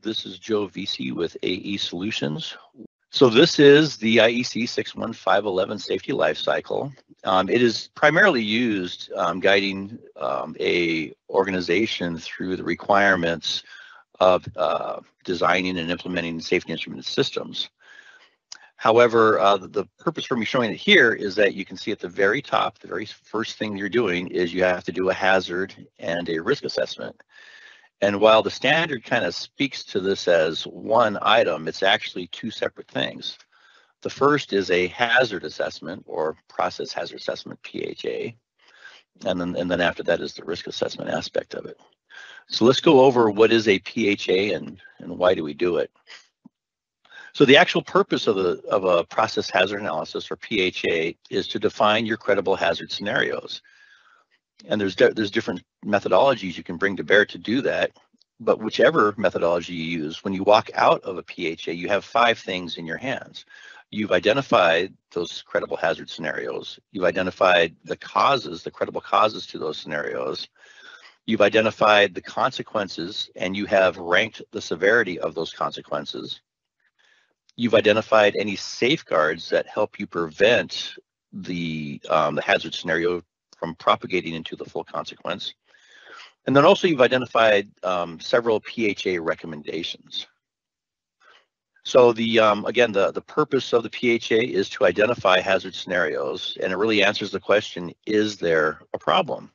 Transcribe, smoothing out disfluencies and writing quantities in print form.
This is Joe VC with aeSolutions. So this is the IEC 61511 safety lifecycle. It is primarily used guiding a organization through the requirements of designing and implementing safety instrument systems. However, the purpose for me showing it here is that you can see at the very top, the very first thing you're doing is you have to do a hazard and a risk assessment. And while the standard kind of speaks to this as one item, it's actually two separate things. The first is a hazard assessment or process hazard assessment, PHA. And then after that is the risk assessment aspect of it. So let's go over what is a PHA and why do we do it. So the actual purpose of a process hazard analysis or PHA is to define your credible hazard scenarios. And there's different methodologies you can bring to bear to do that, but whichever methodology you use, when you walk out of a PHA, you have 5 things in your hands. You've identified those credible hazard scenarios. You've identified the causes, the credible causes to those scenarios. You've identified the consequences, and you have ranked the severity of those consequences. You've identified any safeguards that help you prevent the hazard scenario from propagating into the full consequence. And then also you've identified several PHA recommendations. So again, the purpose of the PHA is to identify hazard scenarios, and it really answers the question, is there a problem?